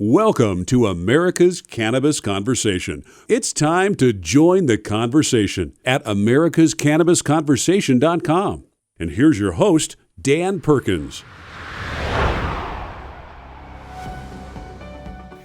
Welcome to America's Cannabis Conversation. It's time to join the conversation at americascannabisconversation.com. And here's your host, Dan Perkins.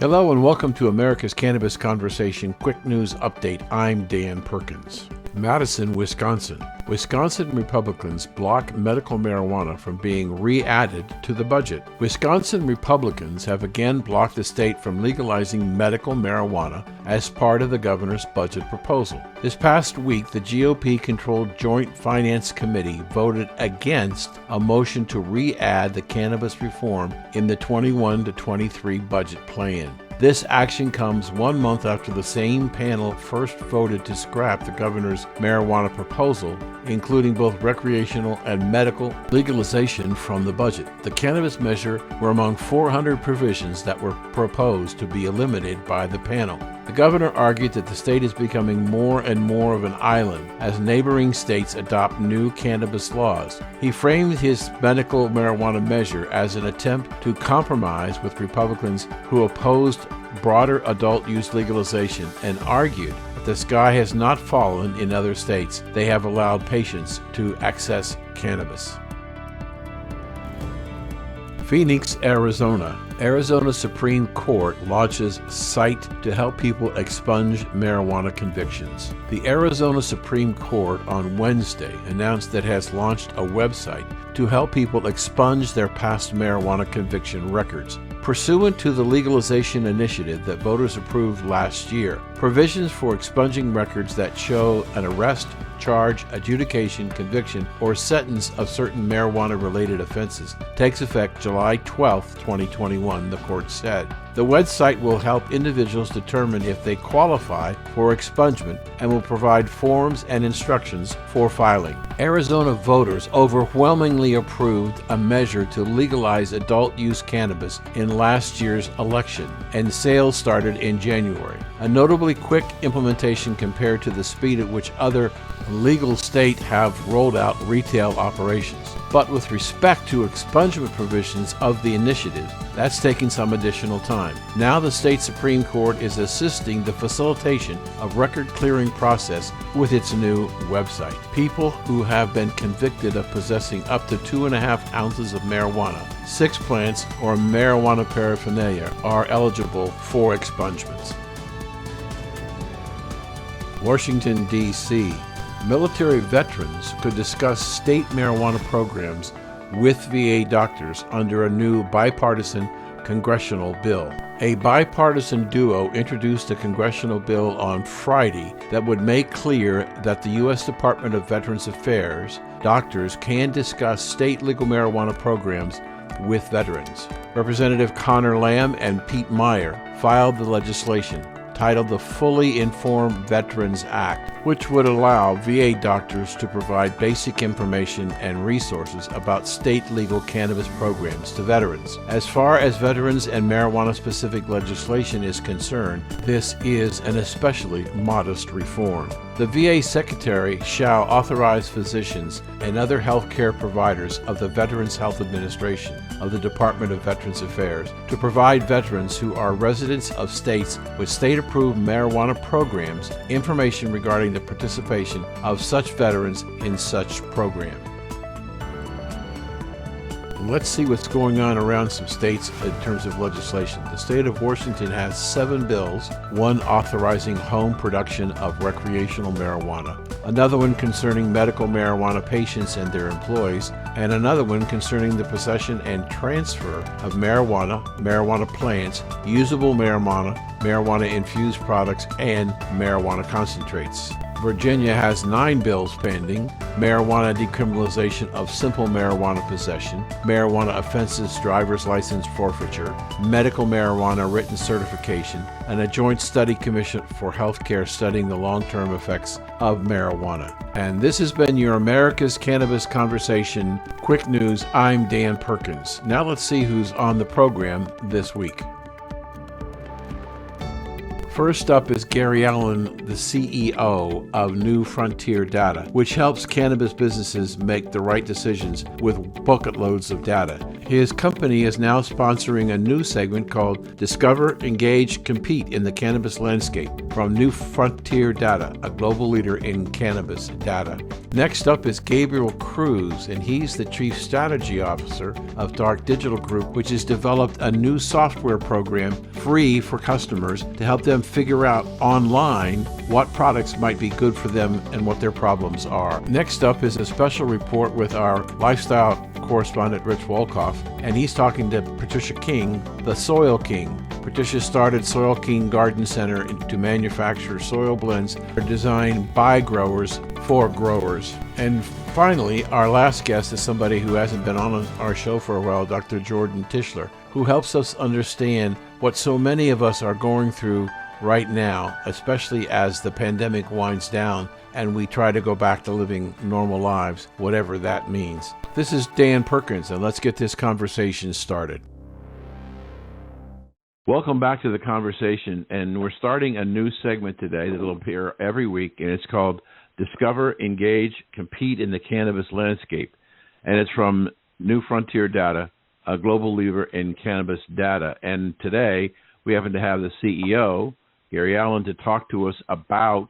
Hello and welcome to America's Cannabis Conversation Quick News Update. I'm Dan Perkins. Madison, Wisconsin. Wisconsin Republicans block medical marijuana from being re-added to the budget. Wisconsin Republicans have again blocked the state from legalizing medical marijuana as part of the governor's budget proposal. This past week, the GOP-controlled Joint Finance Committee voted against a motion to re-add the cannabis reform in the 21 to 23 budget plan. This action comes 1 month after the same panel first voted to scrap the governor's marijuana proposal, including both recreational and medical legalization from the budget. The cannabis measure were among 400 provisions that were proposed to be eliminated by the panel. The governor argued that the state is becoming more and more of an island as neighboring states adopt new cannabis laws. He framed his medical marijuana measure as an attempt to compromise with Republicans who opposed broader adult use legalization and argued that the sky has not fallen in other states. They have allowed patients to access cannabis. Phoenix, Arizona. Arizona Supreme Court launches site to help people expunge marijuana convictions. The Arizona Supreme Court on Wednesday announced that it has launched a website to help people expunge their past marijuana conviction records. Pursuant to the legalization initiative that voters approved last year, provisions for expunging records that show an arrest, charge, adjudication, conviction, or sentence of certain marijuana-related offenses takes effect July 12, 2021, the court said. The website will help individuals determine if they qualify for expungement and will provide forms and instructions for filing. Arizona voters overwhelmingly approved a measure to legalize adult-use cannabis in last year's election, and sales started in January. A notably quick implementation compared to the speed at which other legal states have rolled out retail operations. But with respect to expungement provisions of the initiative, that's taking some additional time. Now the state Supreme Court is assisting the facilitation of record-clearing process with its new website. People who have been convicted of possessing up to 2.5 ounces of marijuana, 6 plants, or marijuana paraphernalia are eligible for expungements. Washington, D.C. Military veterans could discuss state marijuana programs with VA doctors under a new bipartisan congressional bill. A bipartisan duo introduced a congressional bill on Friday that would make clear that the U.S. Department of Veterans Affairs doctors can discuss state legal marijuana programs with veterans. Representative Connor Lamb and Pete Meyer filed the legislation, titled the Fully Informed Veterans Act, which would allow VA doctors to provide basic information and resources about state legal cannabis programs to veterans. As far as veterans and marijuana-specific legislation is concerned, this is an especially modest reform. The VA Secretary shall authorize physicians and other healthcare providers of the Veterans Health Administration of the Department of Veterans Affairs to provide veterans who are residents of states with state-approved marijuana programs information regarding the participation of such veterans in such program. Let's see what's going on around some states in terms of legislation. The state of Washington has 7 bills, one authorizing home production of recreational marijuana, another one concerning medical marijuana patients and their employees, and another one concerning the possession and transfer of marijuana, marijuana plants, usable marijuana, marijuana-infused products, and marijuana concentrates. Virginia has 9 bills pending: marijuana decriminalization of simple marijuana possession, marijuana offenses driver's license forfeiture, medical marijuana written certification, and a joint study commission for healthcare studying the long-term effects of marijuana. And this has been your America's Cannabis Conversation Quick News. I'm Dan Perkins. Now let's see who's on the program this week. First up is Gary Allen, the CEO of New Frontier Data, which helps cannabis businesses make the right decisions with bucket loads of data. His company is now sponsoring a new segment called Discover, Engage, Compete in the Cannabis Landscape from New Frontier Data, a global leader in cannabis data. Next up is Gabriel Kruse, and he's the Chief Strategy Officer of Dark Digital Group, which has developed a new software program free for customers to help them figure out online what products might be good for them and what their problems are. Next up is a special report with our lifestyle correspondent Rich Wolkoff, and he's talking to Patricia King, the Soil King. Patricia started Soil King Garden Center to manufacture soil blends designed by growers for growers. And finally, our last guest is somebody who hasn't been on our show for a while, Dr. Jordan Tischler, who helps us understand what so many of us are going through right now, especially as the pandemic winds down and we try to go back to living normal lives, whatever that means. This is Dan Perkins, and let's get this conversation started. Welcome back to the conversation, and we're starting a new segment today that will appear every week, and it's called Discover, Engage, Compete in the Cannabis Landscape, and it's from New Frontier Data, a global leader in cannabis data. And today, we happen to have the CEO, Gary Allen, to talk to us about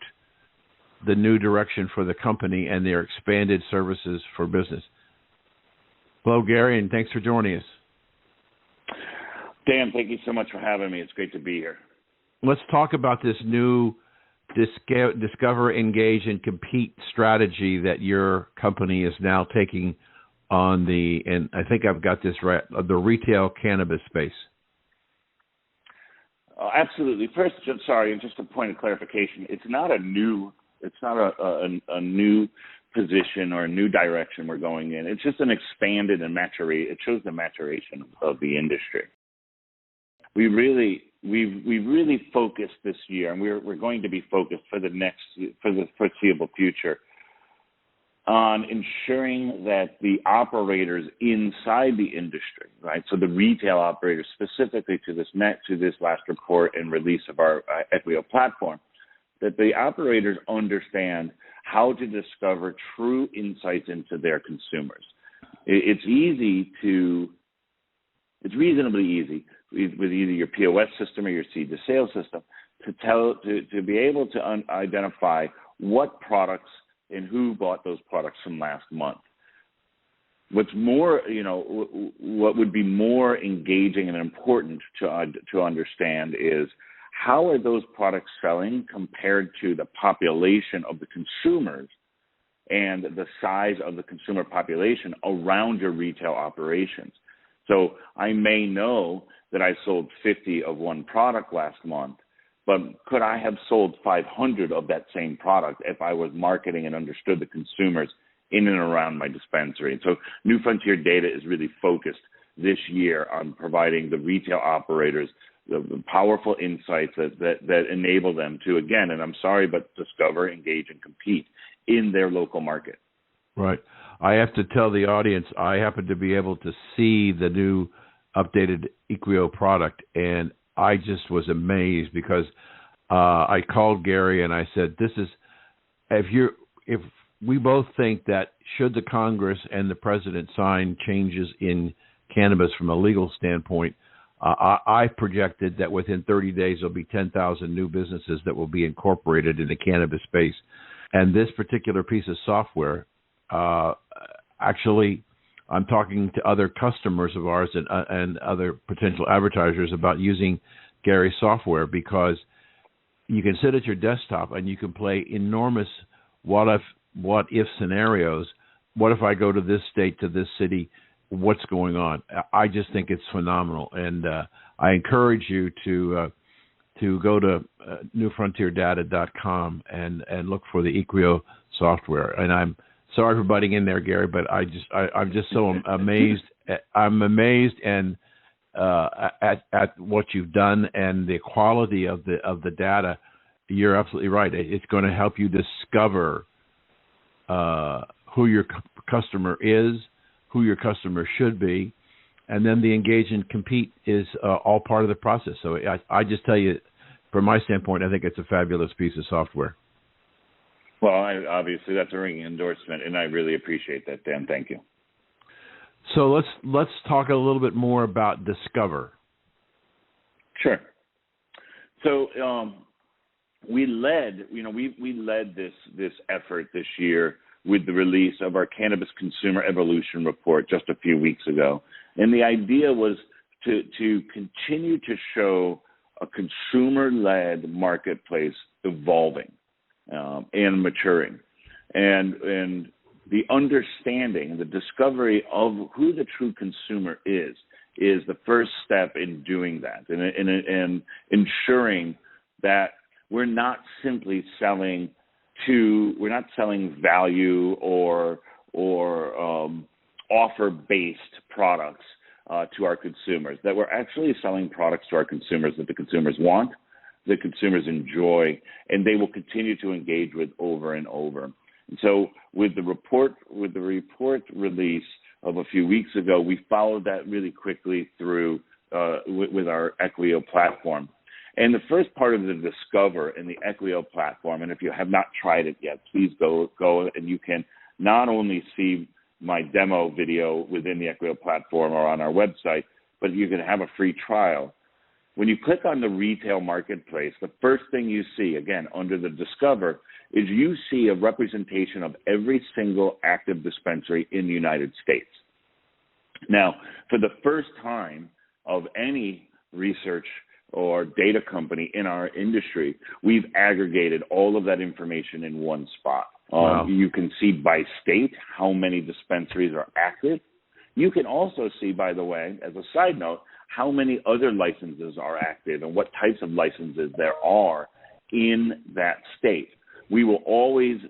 the new direction for the company and their expanded services for business. Hello, Gary, and thanks for joining us. Dan, thank you so much for having me. It's great to be here. Let's talk about this new Discover, Engage, and Compete strategy that your company is now taking on and I think I've got this right, the retail cannabis space. Absolutely. First, and just a point of clarification, it's not a new position or a new direction we're going in. It's just an expanded and it shows the maturation of the industry. We've really focused this year, and we're going to be focused for the foreseeable future on ensuring that the operators inside the industry, right? So the retail operators, specifically to this last report and release of our Equio platform, that the operators understand how to discover true insights into their consumers. It's reasonably easy with either your POS system or your seed to sales system to be able to identify what products and who bought those products from last month. What's more, what would be more engaging and important to understand is how are those products selling compared to the population of the consumers and the size of the consumer population around your retail operations. So I may know that I sold 50 of one product last month, but could I have sold 500 of that same product if I was marketing and understood the consumers in and around my dispensary? And so New Frontier Data is really focused this year on providing the retail operators the powerful insights that enable them to, again, and I'm sorry, but discover, engage, and compete in their local market. Right. I have to tell the audience, I happen to be able to see the new updated Equio product, and I just was amazed because I called Gary and I said, if we both think that should the Congress and the President sign changes in cannabis from a legal standpoint, I projected that within 30 days there'll be 10,000 new businesses that will be incorporated in the cannabis space. And this particular piece of software, actually, I'm talking to other customers of ours and other potential advertisers about using Gary's software because you can sit at your desktop and you can play enormous what if scenarios. What if I go to this state, to this city? What's going on? I just think it's phenomenal, and I encourage you to go to newfrontierdata.com and look for the Equio software. And I'm sorry for butting in there, Gary, but I'm just so amazed. I'm amazed and at what you've done and the quality of the data. You're absolutely right. It's going to help you discover who your customer is, who your customer should be, and then the engage and compete is all part of the process. So I just tell you, from my standpoint, I think it's a fabulous piece of software. Well, obviously that's a ringing endorsement, and I really appreciate that, Dan. Thank you. So let's talk a little bit more about Discover. Sure. So we led this effort this year with the release of our Cannabis Consumer Evolution Report just a few weeks ago. And the idea was to continue to show a consumer-led marketplace evolving and maturing. And the understanding, the discovery of who the true consumer is the first step in doing that and ensuring that we're not simply selling value or offer-based products to our consumers, that we're actually selling products to our consumers that the consumers want, the consumers enjoy, and they will continue to engage with over and over. And so with the report release of a few weeks ago, we followed that really quickly through with our Equio platform. And the first part of the Discover in the Equio platform, and if you have not tried it yet, please go and you can not only see my demo video within the Equio platform or on our website, but you can have a free trial. When you click on the retail marketplace, the first thing you see, again, under the Discover, is you see a representation of every single active dispensary in the United States. Now, for the first time of any research or data company in our industry, we've aggregated all of that information in one spot. Wow. You can see by state how many dispensaries are active. You can also see, by the way, as a side note, how many other licenses are active and what types of licenses there are in that state. We will always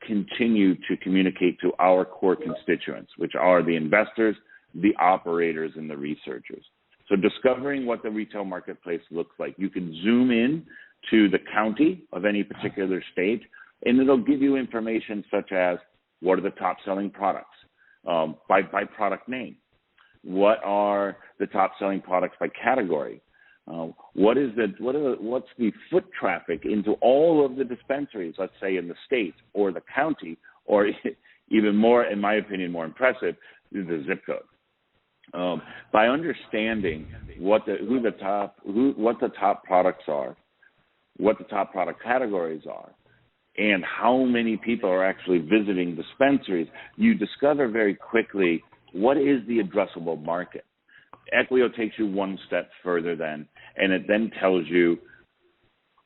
continue to communicate to our core constituents, which are the investors, the operators, and the researchers. So discovering what the retail marketplace looks like, you can zoom in to the county of any particular state, and it'll give you information such as what are the top selling products by product name. What are the top selling products by category? What's the foot traffic into all of the dispensaries, let's say in the state or the county, or even more, in my opinion, more impressive, is the zip code. By understanding what the top products are, what the top product categories are, and how many people are actually visiting dispensaries, you discover very quickly what is the addressable market. Equio takes you one step further then, and it then tells you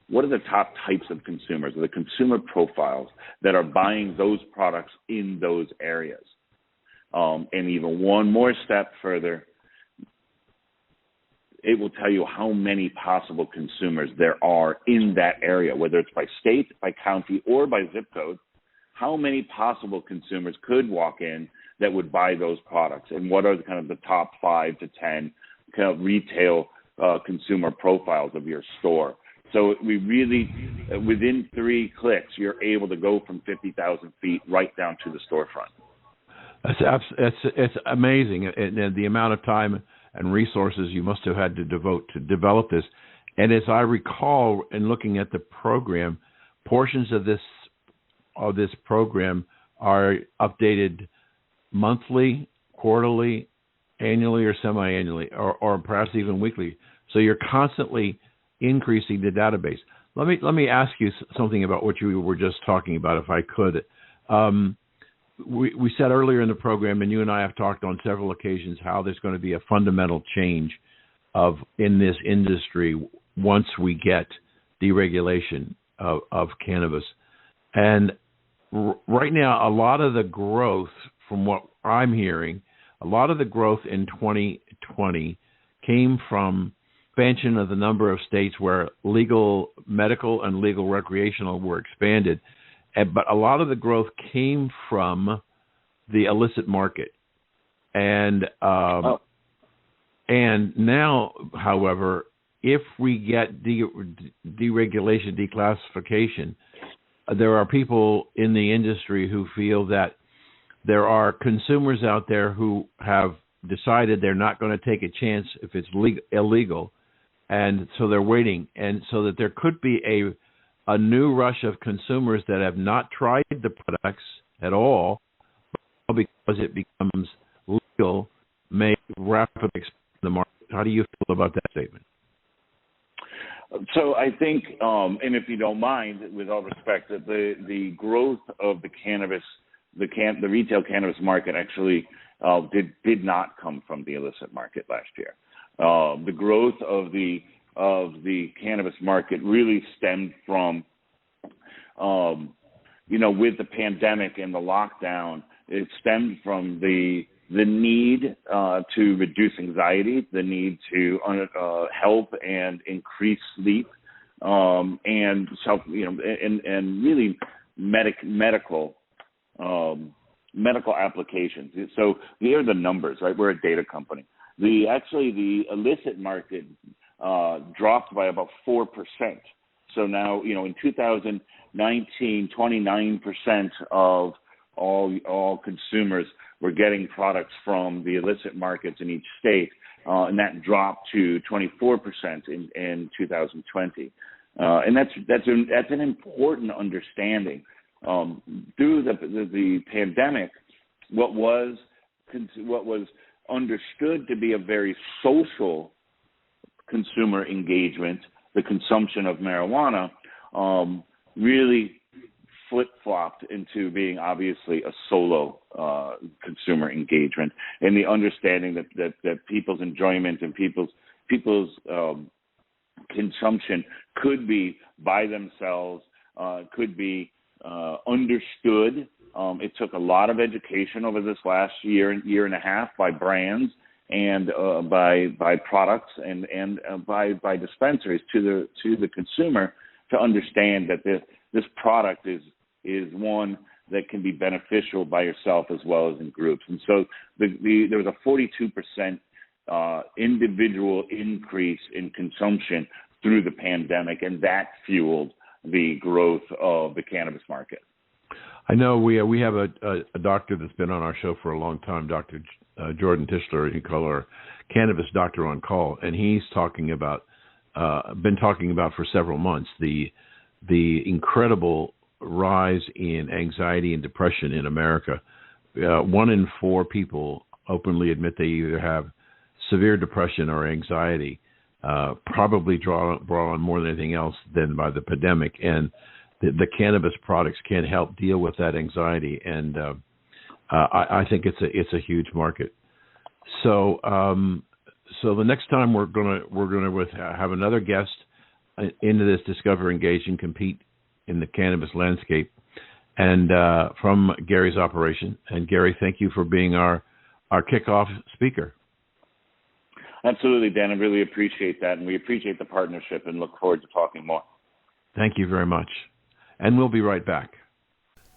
what are the top types of consumers, or the consumer profiles that are buying those products in those areas. And even one more step further, it will tell you how many possible consumers there are in that area, whether it's by state, by county, or by zip code. How many possible consumers could walk in that would buy those products, and what are the top 5 to 10 kind of retail consumer profiles of your store. So we really, within 3 clicks, you're able to go from 50,000 feet right down to the storefront. It's amazing, and the amount of time and resources you must have had to devote to develop this. And as I recall, in looking at the program, portions of this program are updated monthly, quarterly, annually, or semi-annually, or perhaps even weekly. So you're constantly increasing the database. Let me ask you something about what you were just talking about, if I could. We said earlier in the program, and you and I have talked on several occasions, how there's going to be a fundamental change in this industry once we get deregulation of cannabis. And right now, a lot of the growth, from what I'm hearing, a lot of the growth in 2020 came from expansion of the number of states where legal medical and legal recreational were expanded. But a lot of the growth came from the illicit market. And now, however, if we get deregulation, declassification, there are people in the industry who feel that there are consumers out there who have decided they're not going to take a chance if it's illegal, and so they're waiting. And so that there could be a new rush of consumers that have not tried the products at all, because it becomes legal, may rapidly expand the market. How do you feel about that statement? So I think, and if you don't mind, with all respect, that the growth of the cannabis, the retail cannabis market actually did not come from the illicit market last year. The growth of the cannabis market really stemmed from, with the pandemic and the lockdown, it stemmed from the need to reduce anxiety, the need to help and increase sleep, and and really medical applications. So here are the numbers, right? We're a data company. The illicit market dropped by about 4%. So now, in 2019, 29% of all consumers were getting products from the illicit markets in each state, and that dropped to 24% in 2020. And that's an important understanding. Through the pandemic, what was understood to be a very social consumer engagement, the consumption of marijuana, really flip-flopped into being obviously a solo consumer engagement, and the understanding that people's enjoyment and people's consumption could be by themselves, could be understood. It took a lot of education over this last year and a half by brands and by products and by dispensaries to the consumer to understand that this product is one that can be beneficial by yourself as well as in groups. And so there was a 42% individual increase in consumption through the pandemic, and that fueled the growth of the cannabis market. I know we have a doctor that's been on our show for a long time, Dr. Jordan Tischler. You call her Cannabis Doctor on Call, and he's been talking about for several months the incredible rise in anxiety and depression in America. 1 in 4 people openly admit they either have severe depression or anxiety, probably brought on more than anything else than by the pandemic. And the cannabis products can help deal with that anxiety, and I think it's a huge market. So the next time we're gonna have another guest into this Discover, Engage, and Compete in the cannabis landscape, and from Gary's operation. And Gary, thank you for being our kickoff speaker. Absolutely, Dan. I really appreciate that, and we appreciate the partnership and look forward to talking more. Thank you very much. And we'll be right back.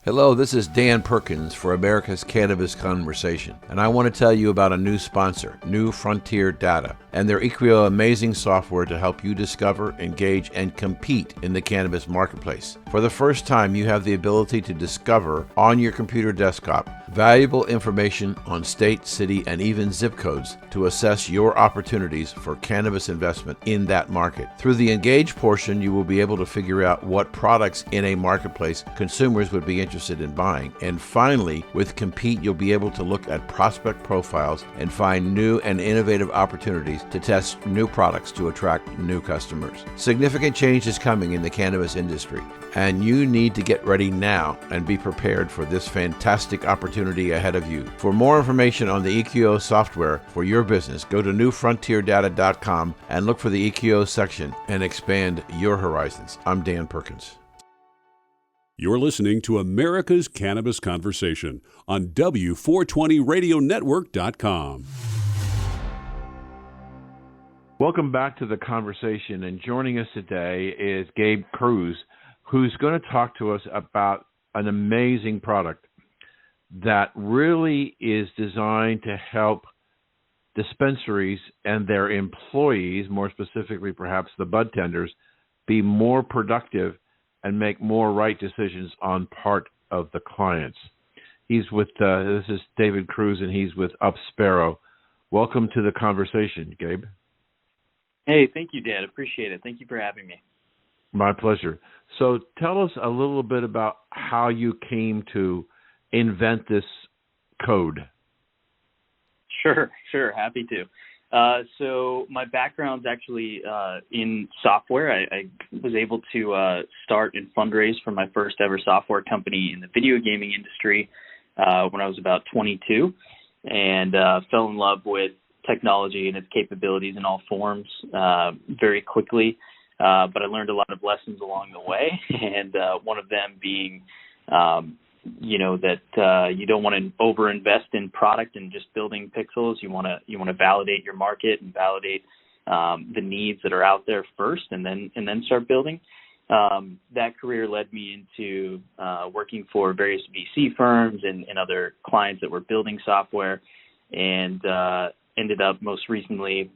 Hello, this is Dan Perkins for America's Cannabis Conversation, and I want to tell you about a new sponsor, New Frontier Data, and their Equio amazing software to help you discover, engage, and compete in the cannabis marketplace. For the first time, you have the ability to discover on your computer desktop valuable information on state, city, and even zip codes to assess your opportunities for cannabis investment in that market. Through the Engage portion, you will be able to figure out what products in a marketplace consumers would be interested in buying. And finally, with Compete, you'll be able to look at prospect profiles and find new and innovative opportunities to test new products to attract new customers. Significant change is coming in the cannabis industry, and you need to get ready now and be prepared for this fantastic opportunity ahead of you. For more information on the Equio software for your business, go to newfrontierdata.com and look for the Equio section and expand your horizons. I'm Dan Perkins. You're listening to America's Cannabis Conversation on W420radionetwork.com. Welcome back to the conversation, and joining us today is Gabe Kruse, who's going to talk to us about an amazing product that really is designed to help dispensaries and their employees, more specifically perhaps the bud tenders, be more productive and make more right decisions on part of the clients. He's with, this is David Kruse, and he's with UpSparrow. Welcome to the conversation, Gabe. Hey, thank you, Dan. Appreciate it. Thank you for having me. My pleasure. So tell us a little bit about how you came to invent this code? Sure. Happy to. So my background's actually in software. I was able to start and fundraise for my first ever software company in the video gaming industry when I was about 22, and fell in love with technology and its capabilities in all forms very quickly. But I learned a lot of lessons along the way, and one of them being that you don't want to overinvest in product and just building pixels. You want to validate your market and validate the needs that are out there first, and then start building. That career led me into working for various VC firms and other clients that were building software, and ended up most recently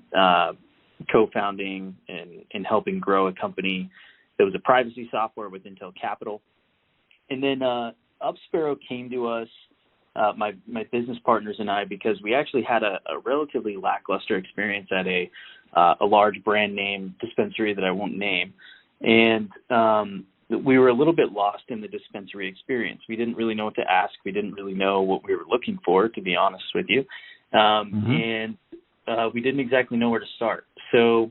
co-founding and helping grow a company that was a privacy software with Intel Capital. And then UpSparrow came to us, my business partners and I, because we actually had a relatively lackluster experience at a large brand name dispensary that I won't name. And we were a little bit lost in the dispensary experience. We didn't really know what to ask. We didn't really know what we were looking for, to be honest with you. And we didn't exactly know where to start. So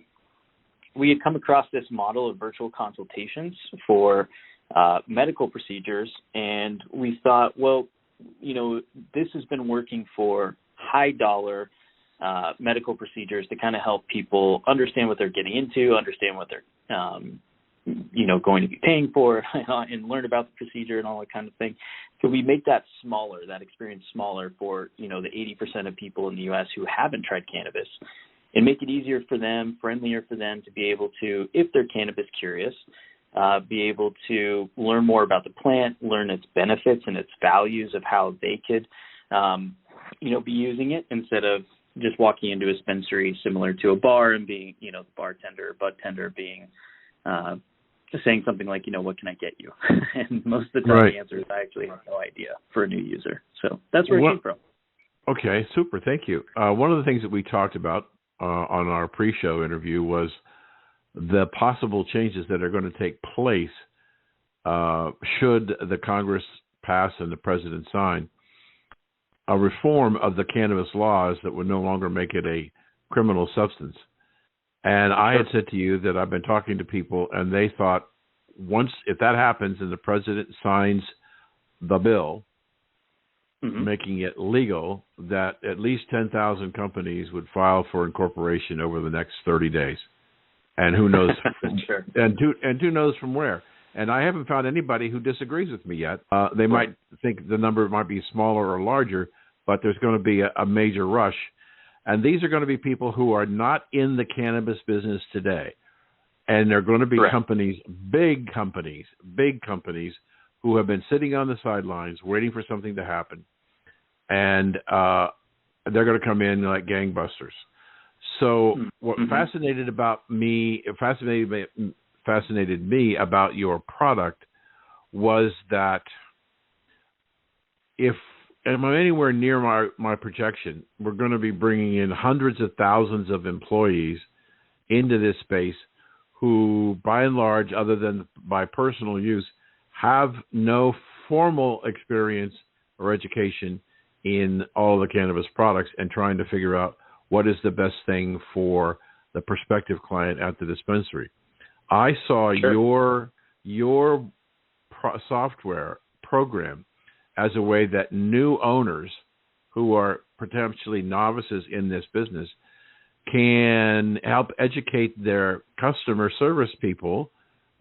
we had come across this model of virtual consultations for medical procedures, and we thought, well, this has been working for high dollar medical procedures to kind of help people understand what they're getting into, understand what they're going to be paying for, and learn about the procedure and all that kind of thing. So we make that smaller, that experience smaller for the 80% of people in the U.S. who haven't tried cannabis, and make it easier for them, friendlier for them to be able to, if they're cannabis curious, be able to learn more about the plant, learn its benefits and its values of how they could, be using it, instead of just walking into a dispensary similar to a bar and being, the bartender or bud tender being saying something like, what can I get you? And most of the time the answer is, I actually have no idea for a new user. So that's where it came from. Okay, super. Thank you. One of the things that we talked about on our pre-show interview was the possible changes that are going to take place should the Congress pass and the president sign a reform of the cannabis laws that would no longer make it a criminal substance. And I had said to you that I've been talking to people, and they thought if that happens and the president signs the bill making it legal, that at least 10,000 companies would file for incorporation over the next 30 days. And who knows? and who knows from where? And I haven't found anybody who disagrees with me yet. They might think the number might be smaller or larger, but there's going to be a major rush. And these are going to be people who are not in the cannabis business today. And they're going to be companies, big companies, who have been sitting on the sidelines waiting for something to happen. And they're going to come in like gangbusters. So what fascinated me about your product was that if I'm anywhere near my projection, we're going to be bringing in hundreds of thousands of employees into this space who, by and large, other than by personal use, have no formal experience or education in all the cannabis products, and trying to figure out what is the best thing for the prospective client at the dispensary. I saw your software program as a way that new owners who are potentially novices in this business can help educate their customer service people,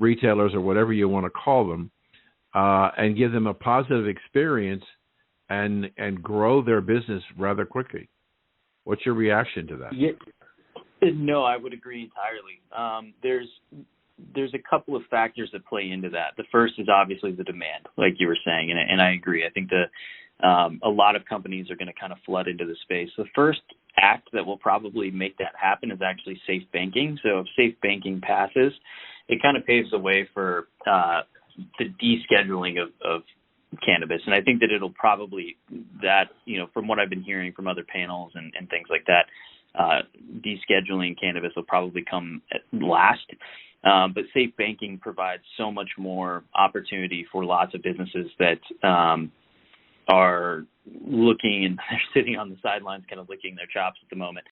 retailers or whatever you want to call them, and give them a positive experience and grow their business rather quickly. What's your reaction to that? Yeah. No, I would agree entirely. There's a couple of factors that play into that. The first is obviously the demand, like you were saying, and I agree. I think a lot of companies are going to kind of flood into the space. The first act that will probably make that happen is actually safe banking. So if safe banking passes, it kind of paves the way for the descheduling of cannabis. And I think that it'll probably, from what I've been hearing from other panels and things like that, descheduling cannabis will probably come at last. But safe banking provides so much more opportunity for lots of businesses that are looking and they're sitting on the sidelines kind of licking their chops at the moment.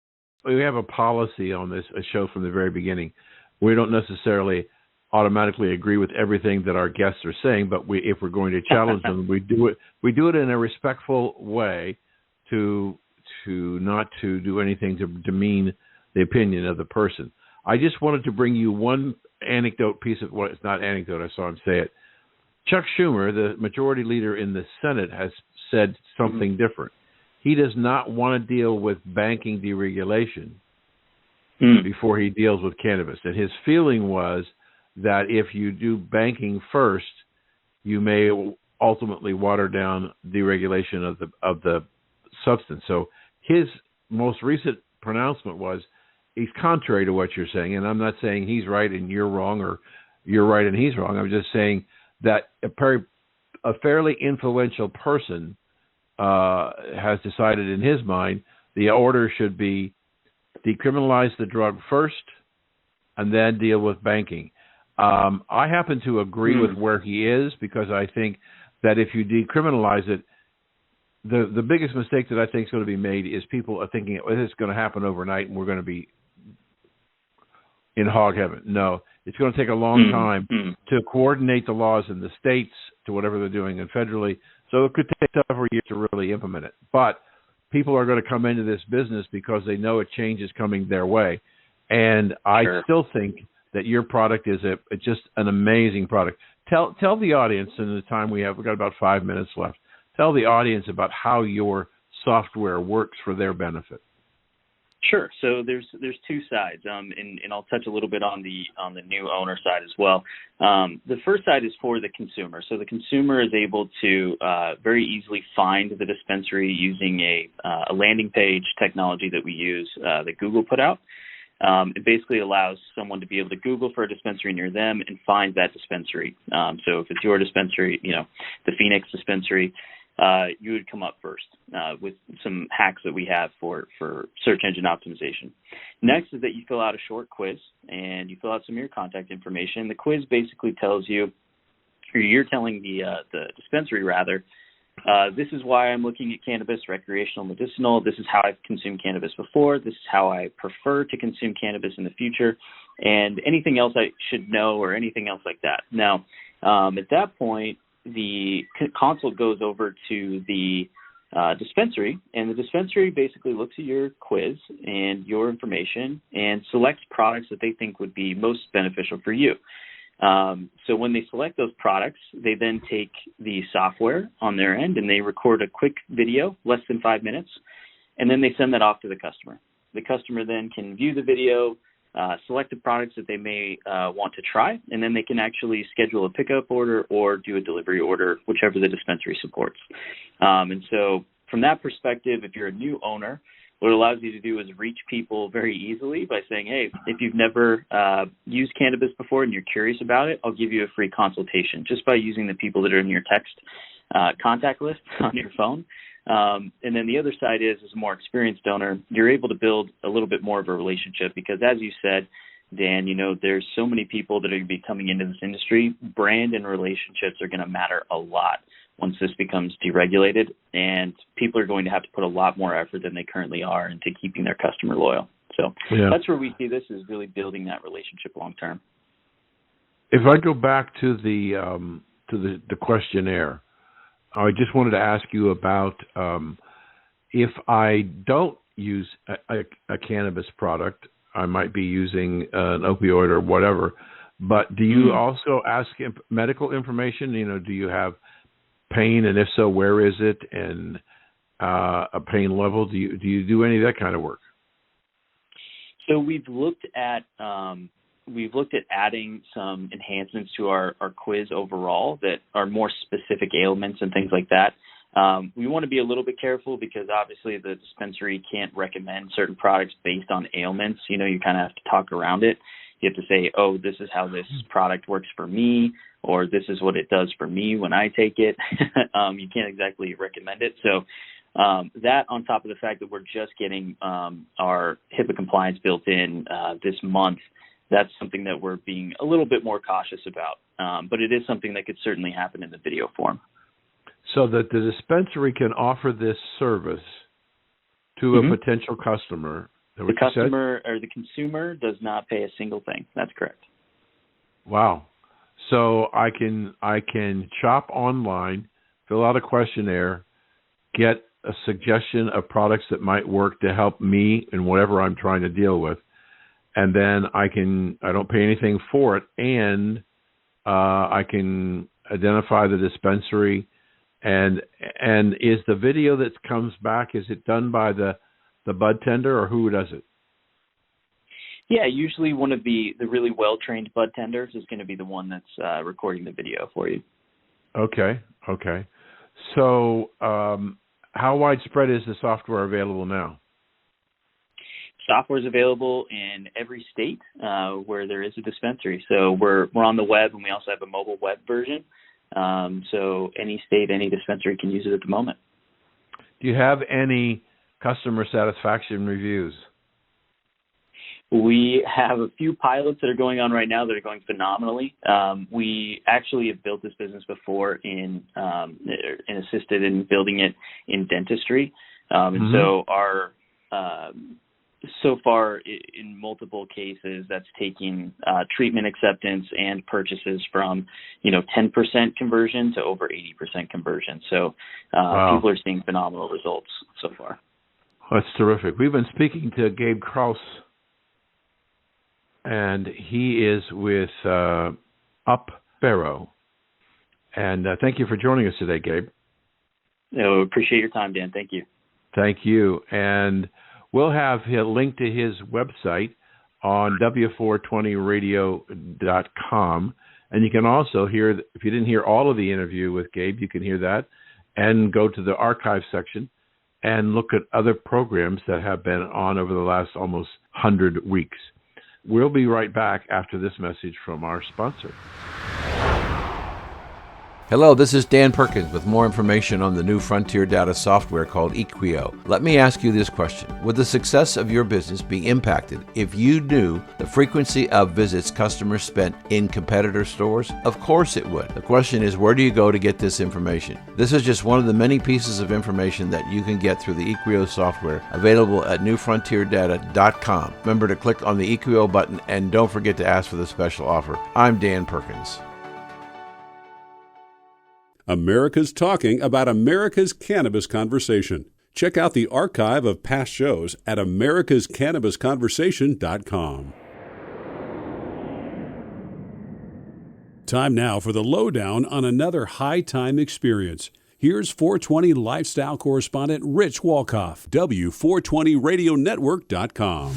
We have a policy on this show from the very beginning. We don't necessarily automatically agree with everything that our guests are saying, but if we're going to challenge them, we do it in a respectful way to not to do anything to demean the opinion of the person. I just wanted to bring you one anecdote piece of, well, it's not anecdote, I saw him say it. Chuck Schumer, the majority leader in the Senate, has said something different. He does not want to deal with banking deregulation before he deals with cannabis. And his feeling was that if you do banking first, you may ultimately water down deregulation of the substance. So his most recent pronouncement was, he's contrary to what you're saying, and I'm not saying he's right and you're wrong, or you're right and he's wrong. I'm just saying that a fairly influential person has decided in his mind the order should be decriminalize the drug first and then deal with banking. I happen to agree with where he is, because I think that if you decriminalize it, the biggest mistake that I think is going to be made is people are thinking it's going to happen overnight and we're going to be in hog heaven. No, it's going to take a long time to coordinate the laws in the states to whatever they're doing and federally. So it could take several years to really implement it. But people are going to come into this business because they know a change is coming their way. And I still think that your product is just an amazing product. Tell the audience, in the time we've got about 5 minutes left, tell the audience about how your software works for their benefit. Sure. So there's two sides, and I'll touch a little bit on the new owner side as well. The first side is for the consumer. So the consumer is able to very easily find the dispensary using a landing page technology that we use that Google put out. It basically allows someone to be able to Google for a dispensary near them and find that dispensary. So if it's your dispensary, the Phoenix dispensary, you would come up first with some hacks that we have for search engine optimization. Next is that you fill out a short quiz, and you fill out some of your contact information. The quiz basically tells you, or you're telling the dispensary rather, this is why I'm looking at cannabis, recreational, medicinal. This is how I've consumed cannabis before. This is how I prefer to consume cannabis in the future, and anything else I should know or anything else like that. Now, at that point, the consult goes over to the dispensary, and the dispensary basically looks at your quiz and your information and selects products that they think would be most beneficial for you. So when they select those products, they then take the software on their end and they record a quick video, less than 5 minutes, and then they send that off to the customer. The customer then can view the video, select the products that they may want to try, and then they can actually schedule a pickup order or do a delivery order, whichever the dispensary supports. And so from that perspective, if you're a new owner, what it allows you to do is reach people very easily by saying, hey, if you've never used cannabis before and you're curious about it, I'll give you a free consultation just by using the people that are in your text contact list on your phone. And then the other side is, as a more experienced owner, you're able to build a little bit more of a relationship because, as you said, Dan, there's so many people that are going to be coming into this industry. Brand and relationships are going to matter a lot once this becomes deregulated, and people are going to have to put a lot more effort than they currently are into keeping their customer loyal. So that's where we see this, is really building that relationship long term. If I go back to the questionnaire, I just wanted to ask you about if I don't use a cannabis product, I might be using an opioid or whatever, but do you also ask medical information? Do you have pain, and if so, where is it, and a pain level? Do you do any of that kind of work? So we've looked at adding some enhancements to our quiz overall that are more specific ailments and things like that. We want to be a little bit careful because obviously the dispensary can't recommend certain products based on ailments. You kind of have to talk around it. You have to say, oh, this is how this product works for me, or this is what it does for me when I take it. You can't exactly recommend it. So that, on top of the fact that we're just getting our HIPAA compliance built in this month, that's something that we're being a little bit more cautious about. But it is something that could certainly happen in the video form. so that the dispensary can offer this service to a potential customer. The customer or the consumer does not pay a single thing. That's correct. Wow. So I can shop online, fill out a questionnaire, get a suggestion of products that might work to help me in whatever I'm trying to deal with, and then I don't pay anything for it, and I can identify the dispensary. And is the video that comes back, is it done by the bud tender, or who does it? Yeah, usually one of the really well-trained bud tenders is going to be the one that's recording the video for you. Okay. So how widespread is the software available now? Software is available in every state where there is a dispensary. So we're on the web, and we also have a mobile web version. So any state, any dispensary can use it at the moment. Do you have any customer satisfaction reviews? We have a few pilots that are going on right now that are going phenomenally. We actually have built this business before and assisted in building it in dentistry. And so our so far in multiple cases, that's taking treatment acceptance and purchases from 10% conversion to over 80% conversion. So people are seeing phenomenal results so far. That's terrific. We've been speaking to Gabe Kruse, and he is with UpSparrow. And thank you for joining us today, Gabe. Appreciate your time, Dan. Thank you. Thank you. And we'll have a link to his website on w420radio.com. And you can also hear, if you didn't hear all of the interview with Gabe, you can hear that and go to the archive section and look at other programs that have been on over the last almost 100 weeks. We'll be right back after this message from our sponsor. Hello, this is Dan Perkins with more information on the new frontier data software called Equio. Let me ask you this question. Would the success of your business be impacted if you knew the frequency of visits customers spent in competitor stores? Of course it would. The question is, where do you go to get this information? This is just one of the many pieces of information that you can get through the Equio software available at newfrontierdata.com. Remember to click on the Equio button and don't forget to ask for the special offer. I'm Dan Perkins. America's talking about America's Cannabis Conversation. Check out the archive of past shows at americascannabisconversation.com. Time now for the lowdown on another high-time experience. Here's 420 lifestyle correspondent Rich Walkoff, W420radionetwork.com.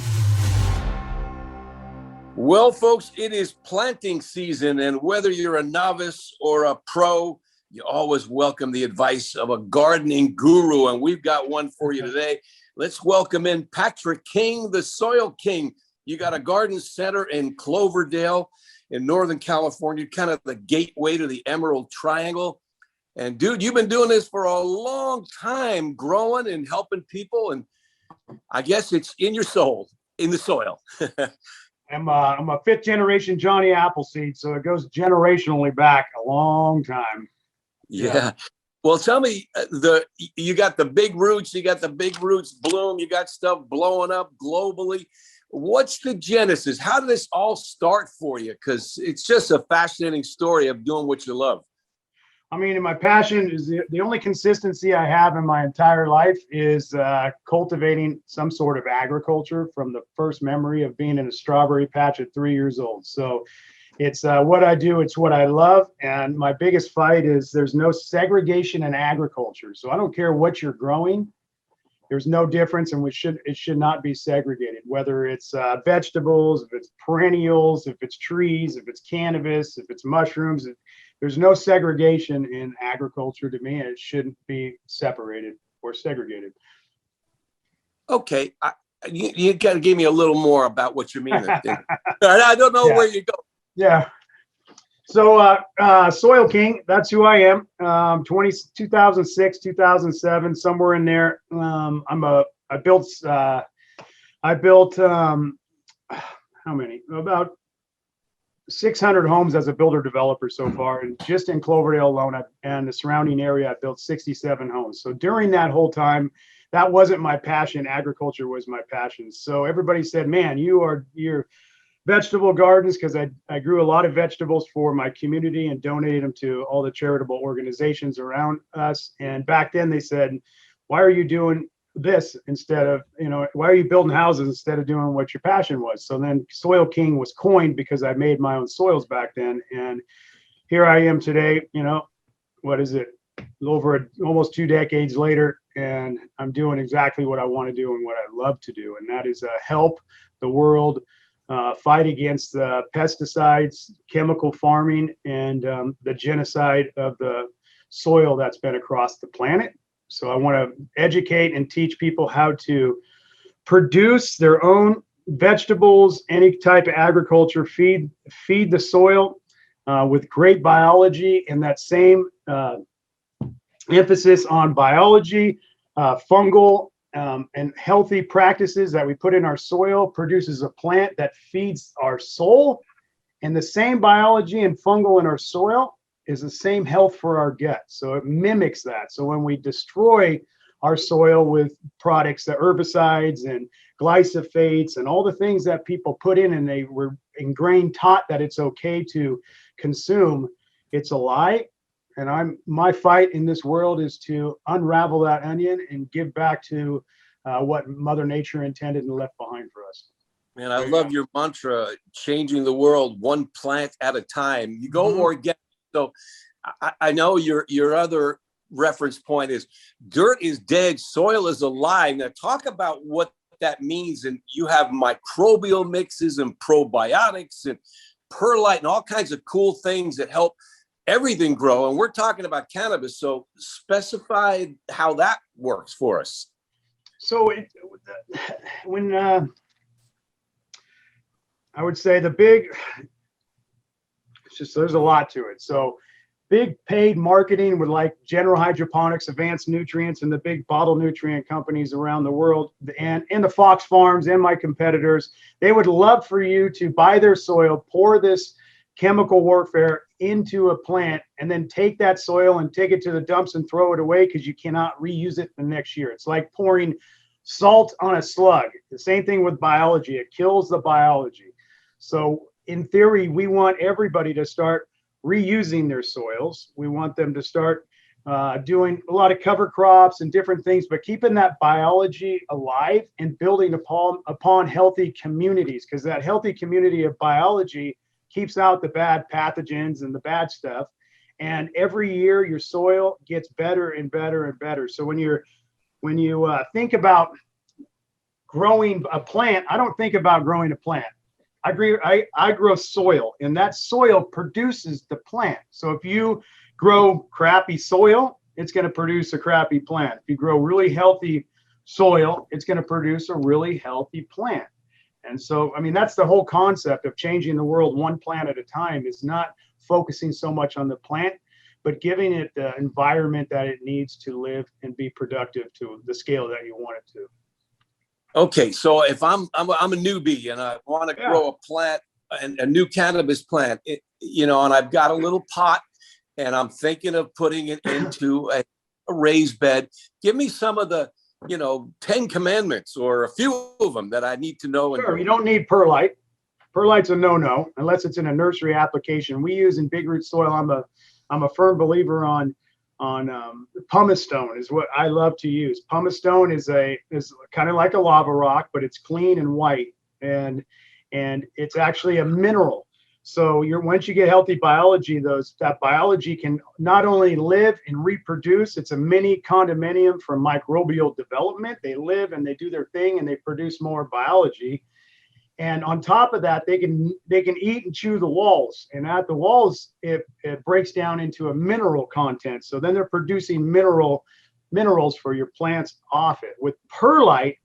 Well, folks, it is planting season, and whether you're a novice or a pro, you always welcome the advice of a gardening guru, and we've got one for you today. Let's welcome in Patrick King, the Soil King. You got a garden center in Cloverdale in Northern California, kind of the gateway to the Emerald Triangle. And dude, you've been doing this for a long time, growing and helping people, and I guess it's in your soul, in the soil. I'm a fifth generation Johnny Appleseed, so it goes generationally back a long time. Yeah. Well, tell me, you got the big roots bloom, you got stuff blowing up globally. What's the genesis? How did this all start for you? Because it's just a fascinating story of doing what you love. I mean, and my passion is the only consistency I have in my entire life is cultivating some sort of agriculture from the first memory of being in a strawberry patch at 3 years old. So it's what I do. It's what I love. And my biggest fight is there's no segregation in agriculture. So I don't care what you're growing. There's no difference, and it should not be segregated, whether it's vegetables, if it's perennials, if it's trees, if it's cannabis, if it's mushrooms. There's no segregation in agriculture to me, and it shouldn't be separated or segregated. Okay. You got to give me a little more about what you mean. I don't know where you go. Yeah. So Soil King, that's who I am. 2006, 2007, somewhere in there. I built how many? About 600 homes as a builder developer so far, and just in Cloverdale alone and the surrounding area, I built 67 homes. So during that whole time, that wasn't my passion. Agriculture was my passion. So everybody said, man, your vegetable gardens, because I grew a lot of vegetables for my community and donated them to all the charitable organizations around us. And back then they said, why are you doing this instead of, why are you building houses instead of doing what your passion was? So then Soil King was coined because I made my own soils back then. And here I am today, what is it? Over almost 2 decades later, and I'm doing exactly what I want to do and what I love to do. And that is help the world fight against pesticides, chemical farming, and the genocide of the soil that's been across the planet. So I want to educate and teach people how to produce their own vegetables, any type of agriculture, feed the soil with great biology, and that same emphasis on biology, fungal and healthy practices that we put in our soil produces a plant that feeds our soul. And the same biology and fungal in our soil is the same health for our gut. So it mimics that. So when we destroy our soil with products, the herbicides and glyphosates and all the things that people put in, and they were taught that it's okay to consume, it's a lie. And my fight in this world is to unravel that onion and give back to what Mother Nature intended and left behind for us. Man, I love your mantra, changing the world one plant at a time. You go organic. So I know your other reference point is dirt is dead, soil is alive. Now talk about what that means. And you have microbial mixes and probiotics and perlite and all kinds of cool things that help everything grow. And we're talking about cannabis. So specify how that works for us. So when I would say there's a lot to it. So big paid marketing with like General Hydroponics, Advanced Nutrients, and the big bottle nutrient companies around the world, and the Fox Farms and my competitors, they would love for you to buy their soil, pour this chemical warfare into a plant, and then take that soil and take it to the dumps and throw it away because you cannot reuse it the next year. It's like pouring salt on a slug. The same thing with biology. It kills the biology. So in theory, we want everybody to start reusing their soils. We want them to start doing a lot of cover crops and different things, but keeping that biology alive and building upon healthy communities, because that healthy community of biology keeps out the bad pathogens and the bad stuff. And every year your soil gets better and better and better. So when you think about growing a plant, I don't think about growing a plant. I grow soil, and that soil produces the plant. So if you grow crappy soil, it's going to produce a crappy plant. If you grow really healthy soil, it's going to produce a really healthy plant. And so, I mean, that's the whole concept of changing the world one plant at a time, is not focusing so much on the plant, but giving it the environment that it needs to live and be productive to the scale that you want it to. Okay, so if I'm a newbie and I want to grow a plant, a new cannabis plant, and I've got a little pot and I'm thinking of putting it into a raised bed, give me some of the 10 commandments or a few of them that I need to know. Sure, you don't need perlite. Perlite's a no-no unless it's in a nursery application. We use in big root soil. I'm a firm believer on pumice stone is what I love to use. Pumice stone is kind of like a lava rock, but it's clean and white, and it's actually a mineral. So once you get healthy biology, that biology can not only live and reproduce, it's a mini condominium for microbial development. They live and they do their thing and they produce more biology. And on top of that, they can eat and chew the walls. And at the walls, it breaks down into a mineral content. So then they're producing minerals for your plants off it. With perlite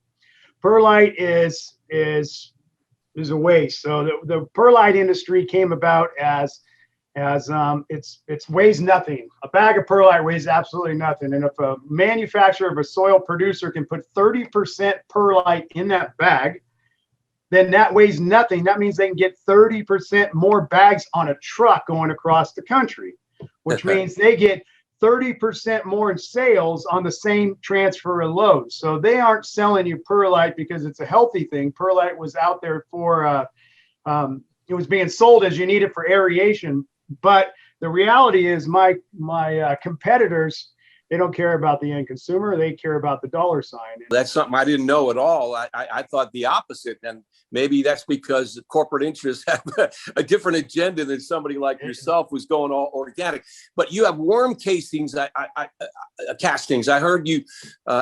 is a waste. So the perlite industry came about as it's weighs nothing. A bag of perlite weighs absolutely nothing. And if a manufacturer of a soil producer can put 30% perlite in that bag, then that weighs nothing. That means they can get 30% more bags on a truck going across the country, which means they get 30% more in sales on the same transfer of loads. So they aren't selling you perlite because it's a healthy thing. Perlite was out there for, it was being sold as you need it for aeration. But the reality is my competitors, they don't care about the end consumer. They care about the dollar sign. That's something I didn't know at all. I thought the opposite. And maybe that's because corporate interests have a different agenda than somebody like yourself who's going all organic. But you have worm casings, castings. I heard you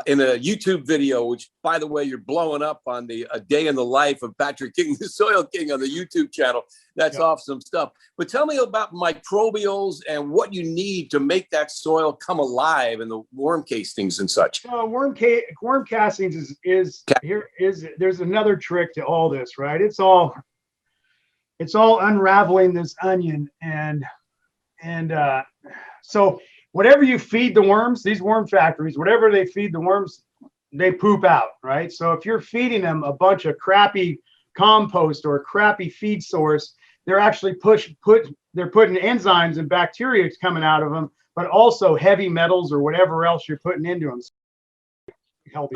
in a YouTube video, which, by the way, you're blowing up on a day in the life of Patrick King, the Soil King, on the YouTube channel. That's awesome stuff. But tell me about microbials and what you need to make that soil come alive in the worm castings and such. Worm castings there's another trick to all this, right? It's all unraveling this onion, and so whatever you feed the worms, these worm factories, whatever they feed the worms, they poop out, right? So if you're feeding them a bunch of crappy compost or a crappy feed source, they're actually they're putting enzymes and bacteria coming out of them, but also heavy metals or whatever else you're putting into them. So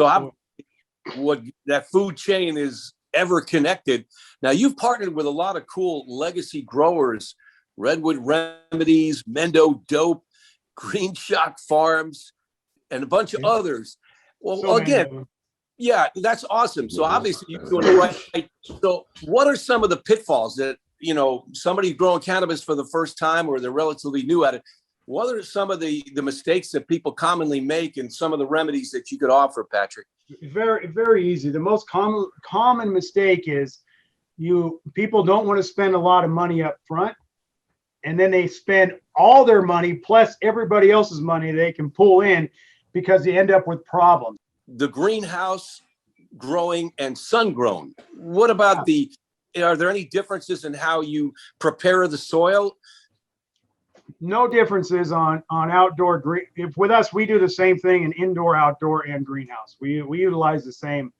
that food chain is ever connected. Now, you've partnered with a lot of cool legacy growers, Redwood Remedies, Mendo Dope, Green Shock Farms, and a bunch of others. Well, so again, yeah, that's awesome. So obviously you're doing it right. So what are some of the pitfalls that, somebody growing cannabis for the first time or they're relatively new at it? What are some of the mistakes that people commonly make and some of the remedies that you could offer, Patrick? Very, very easy. The most common mistake is people don't want to spend a lot of money up front, and then they spend all their money plus everybody else's money they can pull in because they end up with problems. The greenhouse growing and sun grown. What about are there any differences in how you prepare the soil? No differences on outdoor green. With us, we do the same thing in indoor, outdoor, and greenhouse. We utilize the same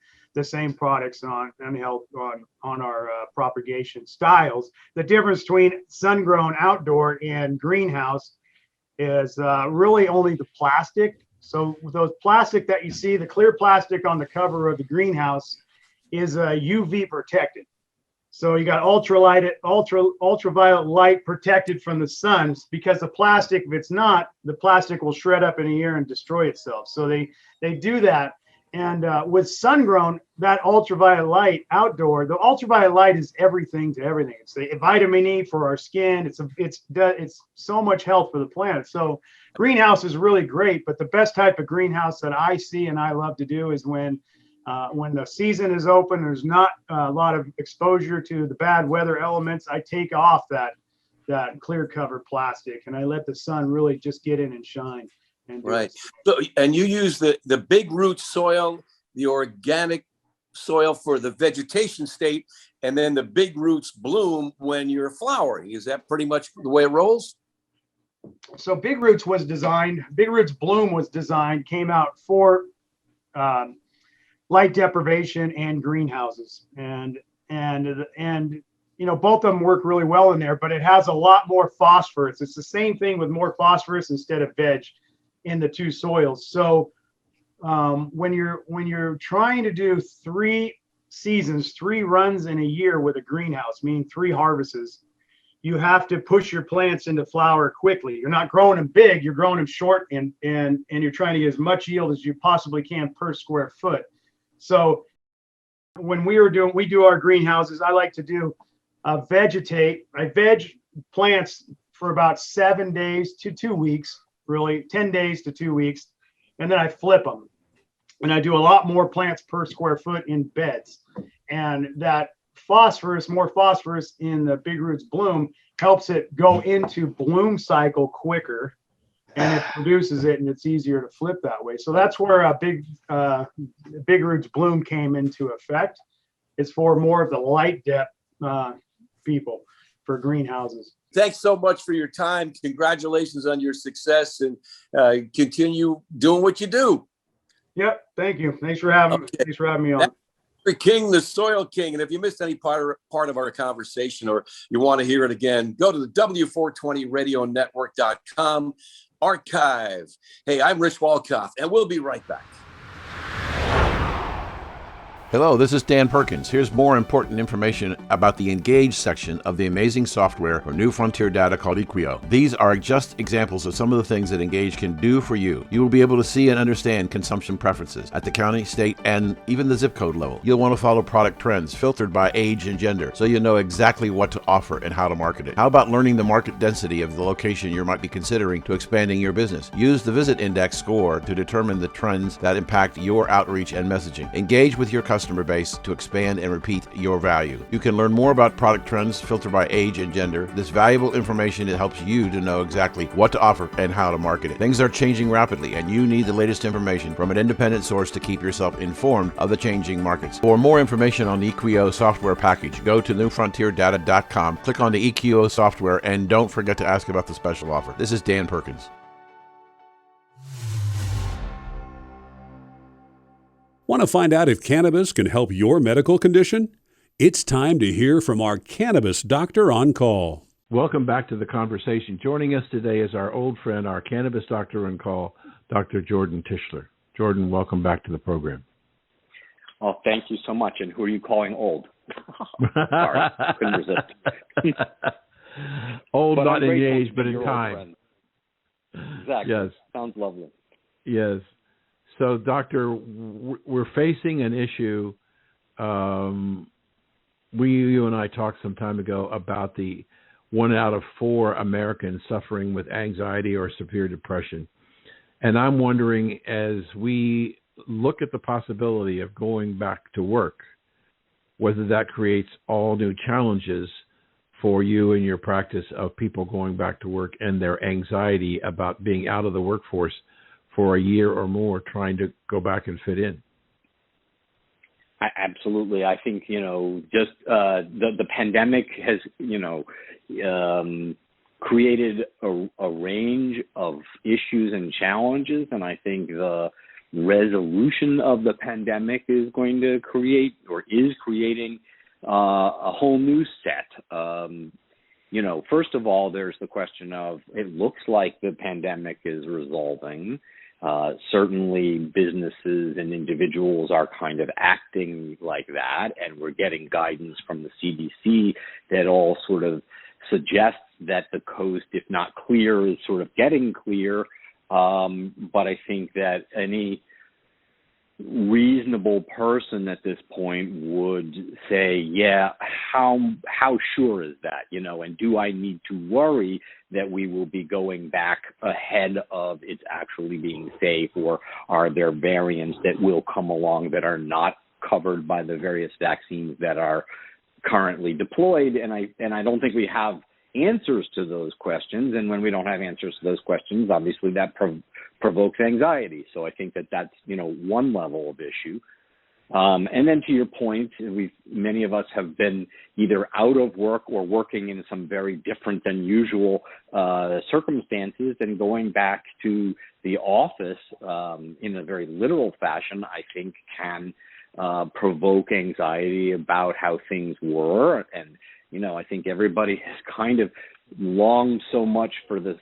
products on our propagation styles. The difference between sun grown outdoor and greenhouse is really only the plastic. So those plastic that you see, the clear plastic on the cover of the greenhouse, is UV protected. So you got ultraviolet light protected from the sun, because the plastic, if it's not, the plastic will shred up in a year and destroy itself. So they do that. And with sun grown, that ultraviolet light outdoor, the ultraviolet light is everything to everything. It's the vitamin E for our skin. It's so much health for the planet. So greenhouse is really great, but the best type of greenhouse that I see and I love to do is when the season is open, there's not a lot of exposure to the bad weather elements. I take off that clear cover plastic and I let the sun really just get in and shine. Right. So, and you use the big root soil, the organic soil for the vegetation state, and then the big roots bloom when you're flowering. Is that pretty much the way it rolls? So Big Roots Bloom was designed, came out for light deprivation and greenhouses, and both of them work really well in there, but it has a lot more phosphorus. It's the same thing with more phosphorus instead of veg in the two soils. So when you're trying to do 3 seasons, 3 runs in a year with a greenhouse, meaning 3 harvests, you have to push your plants into flower quickly. You're not growing them big, you're growing them short, and you're trying to get as much yield as you possibly can per square foot. So when we do our greenhouses, I like to do I veg plants for about 7 days to 2 weeks, really 10 days to 2 weeks, and then I flip them, and I do a lot more plants per square foot in beds. And that more phosphorus in the Big Roots Bloom helps it go into bloom cycle quicker, and it produces it, and it's easier to flip that way. So that's where a Big Roots Bloom came into effect. It's for more of the light depth people for greenhouses. Thanks so much for your time. Congratulations on your success, and continue doing what you do. Yep. Thank you. Thanks for having me on. King, the Soil King. And if you missed any part of our conversation or you want to hear it again, go to the W420radionetwork.com archive. Hey, I'm Rich Walkoff, and we'll be right back. Hello, this is Dan Perkins. Here's more important information about the Engage section of the amazing software for New Frontier Data called Equio. These are just examples of some of the things that Engage can do for you. You will be able to see and understand consumption preferences at the county, state, and even the zip code level. You'll want to follow product trends filtered by age and gender, so you know exactly what to offer and how to market it. How about learning the market density of the location you might be considering to expanding your business? Use the Visit Index score to determine the trends that impact your outreach and messaging. Engage with your customer base to expand and repeat your value. You can learn more about product trends filtered by age and gender. This valuable information, it helps you to know exactly what to offer and how to market it. Things are changing rapidly, and you need the latest information from an independent source to keep yourself informed of the changing markets. For more information on the Equio software package, go to newfrontierdata.com, click on the Equio software, and don't forget to ask about the special offer. This is Dan Perkins. Want to find out if cannabis can help your medical condition? It's time to hear from our cannabis doctor on call. Welcome back to the conversation. Joining us today is our old friend, our cannabis doctor on call, Dr. Jordan Tischler. Jordan, welcome back to the program. Oh, thank you so much. And who are you calling old? Sorry, couldn't resist. Old, but not in age, but in time. Exactly. Yes. Sounds lovely. Yes. So, Doctor, we're facing an issue. You and I talked some time ago about the 1 out of 4 Americans suffering with anxiety or severe depression. And I'm wondering, as we look at the possibility of going back to work, whether that creates all new challenges for you and your practice of people going back to work and their anxiety about being out of the workforce for a year or more, trying to go back and fit in. Absolutely. I think, just the pandemic has, created a range of issues and challenges. And I think the resolution of the pandemic is going to create, or is creating, a whole new set. First of all, there's the question of, it looks like the pandemic is resolving. Certainly businesses and individuals are kind of acting like that, and we're getting guidance from the CDC that all sort of suggests that the coast, if not clear, is sort of getting clear. But I think that any reasonable person at this point would say, yeah, how sure is that, and do I need to worry that we will be going back ahead of it actually being safe, or are there variants that will come along that are not covered by the various vaccines that are currently deployed? And I don't think we have answers to those questions, and when we don't have answers to those questions, obviously that provokes anxiety. So I think that that's one level of issue. And then to your point, many of us have been either out of work or working in some very different than usual circumstances, and going back to the office in a very literal fashion, I think can provoke anxiety about how things were. And I think everybody has kind of longed so much for the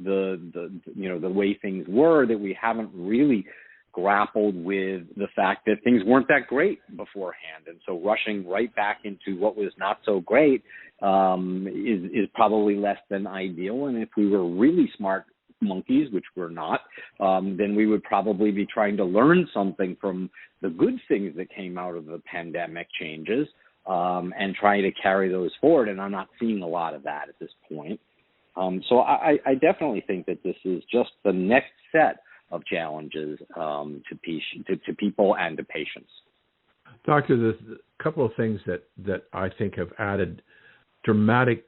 way things were that we haven't really grappled with the fact that things weren't that great beforehand. And so rushing right back into what was not so great is probably less than ideal. And if we were really smart monkeys, which we're not, then we would probably be trying to learn something from the good things that came out of the pandemic changes, and try to carry those forward. And I'm not seeing a lot of that at this point. So I definitely think that this is just the next set of challenges to people and to patients. Doctor, there's a couple of things that I think have added dramatic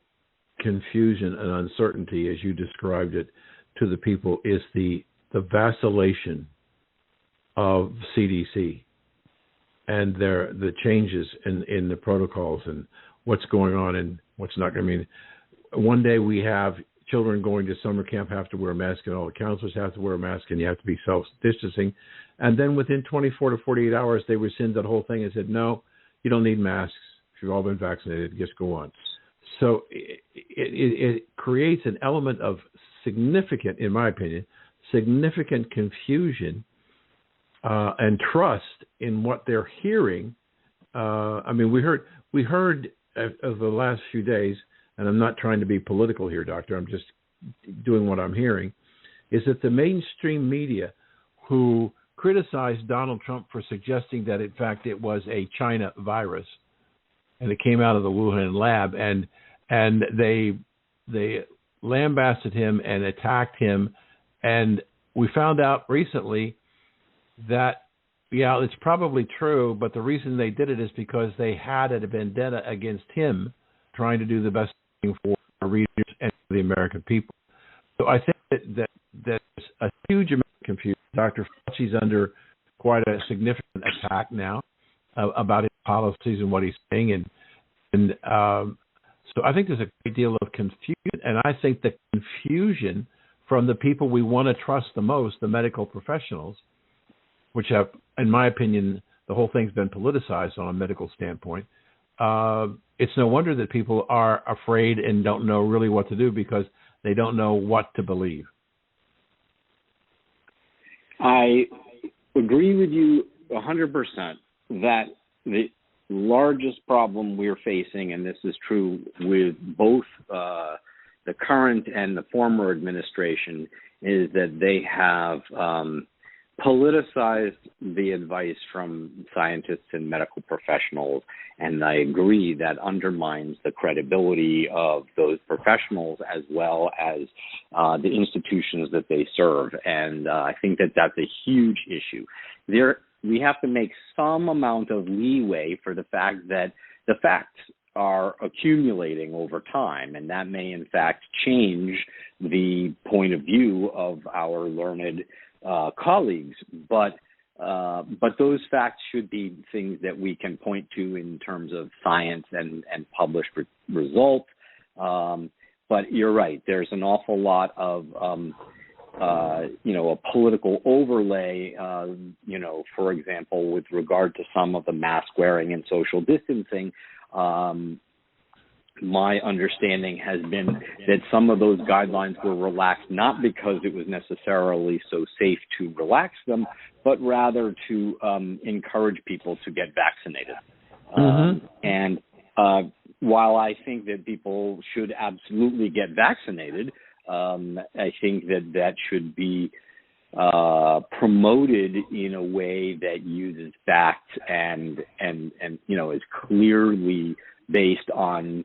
confusion and uncertainty, as you described it, to the people, is the vacillation of CDC and the changes in the protocols and what's going on and what's not. I mean, one day we have children going to summer camp have to wear a mask, and all the counselors have to wear a mask, and you have to be self-distancing. And then within 24 to 48 hours, they rescinded that whole thing and said, no, you don't need masks. If you've all been vaccinated, just go on. So it creates an element of significant, in my opinion, significant confusion and trust in what they're hearing. I mean, we heard of the last few days, and I'm not trying to be political here, Doctor, I'm just doing what I'm hearing, is that the mainstream media who criticized Donald Trump for suggesting that, in fact, it was a China virus, and it came out of the Wuhan lab, and they lambasted him and attacked him, and we found out recently that, yeah, it's probably true, but the reason they did it is because they had a vendetta against him, trying to do the best thing for our readers and for the American people. So I think that there's a huge amount of confusion. Dr. Fauci's under quite a significant attack now about his policies and what he's saying, and so I think there's a great deal of confusion, and I think the confusion from the people we want to trust the most, the medical professionals, which have, in my opinion, the whole thing's been politicized on a medical standpoint. It's no wonder that people are afraid and don't know really what to do because they don't know what to believe. I agree with you 100% that the largest problem we're facing, and this is true with both the current and the former administration, is that they have politicized the advice from scientists and medical professionals, and I agree that undermines the credibility of those professionals as well as the institutions that they serve, and I think that that's a huge issue. We have to make some amount of leeway for the fact that the facts are accumulating over time, and that may in fact change the point of view of our learned colleagues, but those facts should be things that we can point to in terms of science and published results. But you're right, there's an awful lot of a political overlay, for example, with regard to some of the mask wearing and social distancing. My understanding has been that some of those guidelines were relaxed not because it was necessarily so safe to relax them, but rather to encourage people to get vaccinated. And while I think that people should absolutely get vaccinated, I think that should be promoted in a way that uses facts and is clearly based on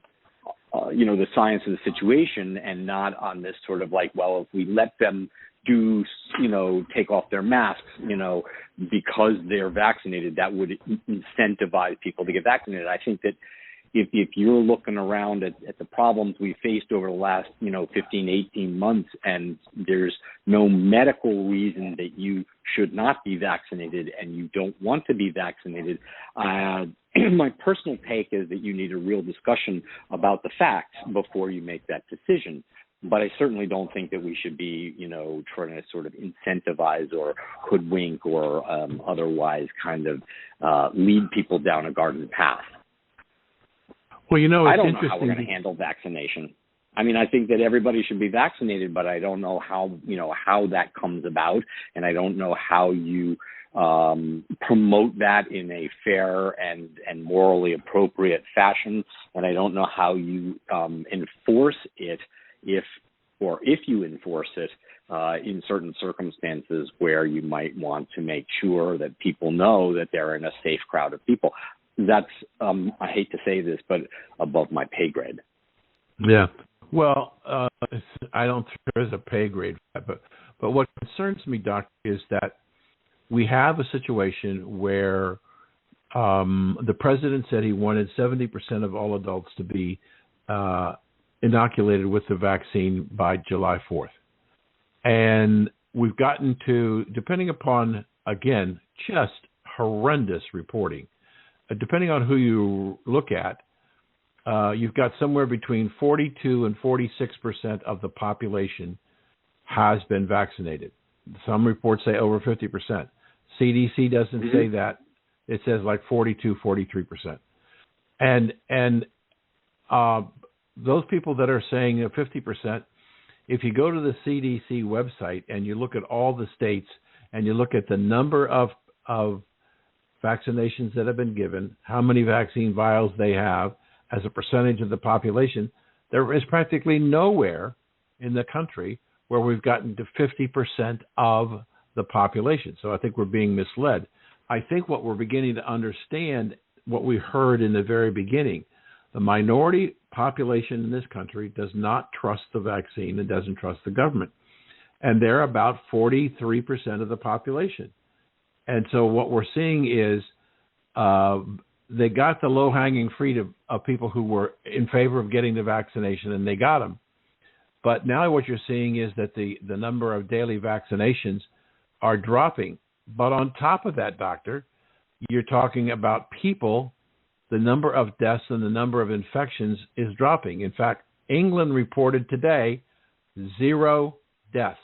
the science of the situation, and not on this sort of like, well, if we let them take off their masks, because they're vaccinated, that would incentivize people to get vaccinated. I think that if you're looking around at the problems we faced over the last, 15, 18 months, and there's no medical reason that you should not be vaccinated and you don't want to be vaccinated, my personal take is that you need a real discussion about the facts before you make that decision. But I certainly don't think that we should be, trying to sort of incentivize or hoodwink or otherwise kind of lead people down a garden path. Well, it's I don't know interesting. how we're going to handle vaccination. I mean, I think that everybody should be vaccinated, but I don't know how that comes about, and I don't know how you promote that in a fair and morally appropriate fashion, and I don't know how you enforce it if you enforce it in certain circumstances where you might want to make sure that people know that they're in a safe crowd of people. That's, I hate to say this, but above my pay grade. Yeah. Well, I don't think there is a pay grade for that, but what concerns me, Doctor, is that we have a situation where the president said he wanted 70% of all adults to be inoculated with the vaccine by July 4th. And we've gotten to, depending upon, again, just horrendous reporting, depending on who you look at, you've got somewhere between 42 and 46% of the population has been vaccinated. Some reports say over 50%. CDC doesn't say that. It says like 42, 43%. And those people that are saying 50%, if you go to the CDC website and you look at all the states and you look at the number of vaccinations that have been given, how many vaccine vials they have as a percentage of the population, there is practically nowhere in the country where we've gotten to 50% of the population. So I think we're being misled. I think what we're beginning to understand, what we heard in the very beginning, the minority population in this country does not trust the vaccine and doesn't trust the government. And they're about 43% of the population. And so what we're seeing is they got the low-hanging fruit of people who were in favor of getting the vaccination, and they got them. But now what you're seeing is that the number of daily vaccinations are dropping. But on top of that, doctor, you're talking about people, the number of deaths and the number of infections is dropping. In fact, England reported today 0 deaths.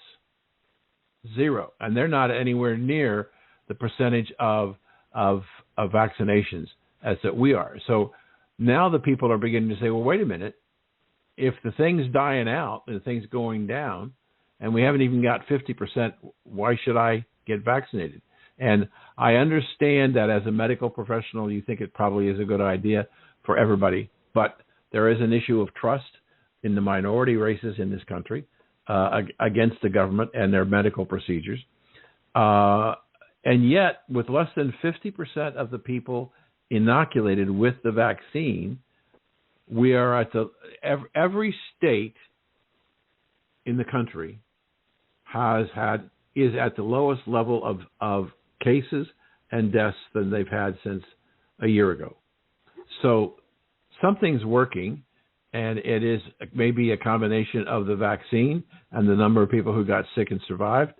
0. And they're not anywhere near the percentage of vaccinations as that we are. So now the people are beginning to say, well, wait a minute. If the thing's dying out and the thing's going down and we haven't even got 50%, why should I get vaccinated? And I understand that as a medical professional, you think it probably is a good idea for everybody, but there is an issue of trust in the minority races in this country against the government and their medical procedures. And yet, with less than 50% of the people inoculated with the vaccine, we are at every state in the country is at the lowest level of cases and deaths than they've had since a year ago. So something's working, and it is maybe a combination of the vaccine and the number of people who got sick and survived.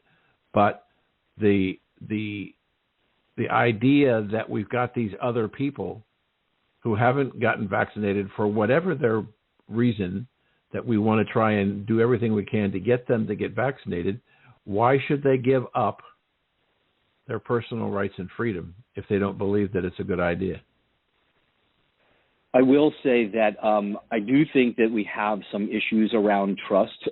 But the idea that we've got these other people who haven't gotten vaccinated for whatever their reason, that we want to try and do everything we can to get them to get vaccinated, why should they give up their personal rights and freedom if they don't believe that it's a good idea? I will say that I do think that we have some issues around trust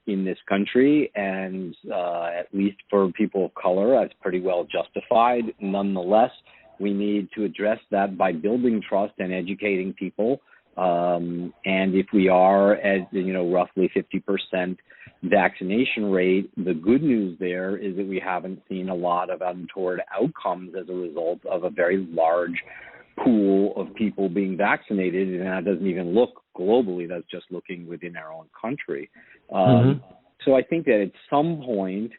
in this country, and at least for people of color, that's pretty well justified. Nonetheless, we need to address that by building trust and educating people. And if we are at roughly 50% vaccination rate, the good news there is that we haven't seen a lot of untoward outcomes as a result of a very large pool of people being vaccinated, and that doesn't even look globally. That's just looking within our own country. So I think that at some point,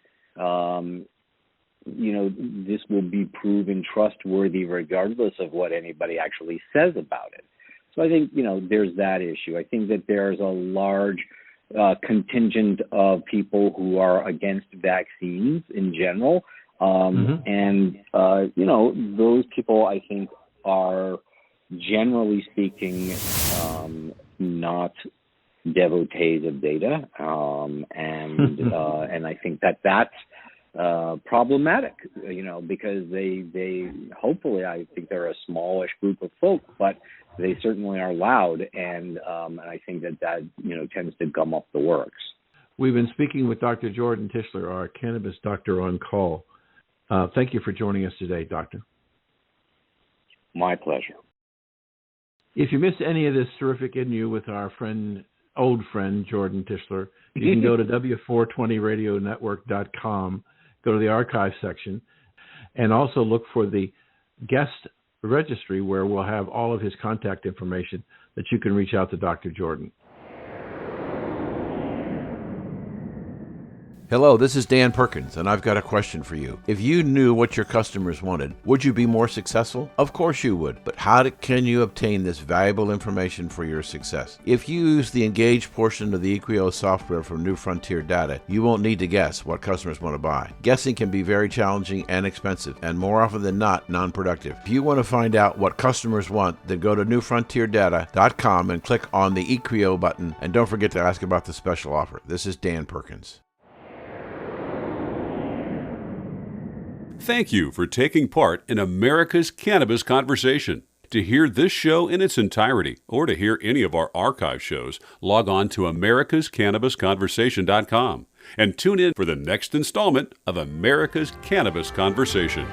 this will be proven trustworthy regardless of what anybody actually says about it. So I think, there's that issue. I think that there's a large contingent of people who are against vaccines in general. And, those people, I think, are generally speaking not devotees of data. And I think that that's problematic, because they hopefully, I think they're a smallish group of folk, but they certainly are loud, and I think that tends to gum up the works. We've been speaking with Dr. Jordan Tischler, our cannabis doctor on call. Thank you for joining us today, Doctor. My pleasure. If you missed any of this terrific interview with our old friend, Jordan Tischler, you can go to W420radionetwork.com, go to the archive section, and also look for the guest registry where we'll have all of his contact information that you can reach out to Dr. Jordan. Hello, this is Dan Perkins, and I've got a question for you. If you knew what your customers wanted, would you be more successful? Of course you would, but can you obtain this valuable information for your success? If you use the Engage portion of the Equio software from New Frontier Data, you won't need to guess what customers want to buy. Guessing can be very challenging and expensive, and more often than not, non-productive. If you want to find out what customers want, then go to newfrontierdata.com and click on the Equio button, and don't forget to ask about the special offer. This is Dan Perkins. Thank you for taking part in America's Cannabis Conversation. To hear this show in its entirety or to hear any of our archive shows, log on to americascannabisconversation.com and tune in for the next installment of America's Cannabis Conversation.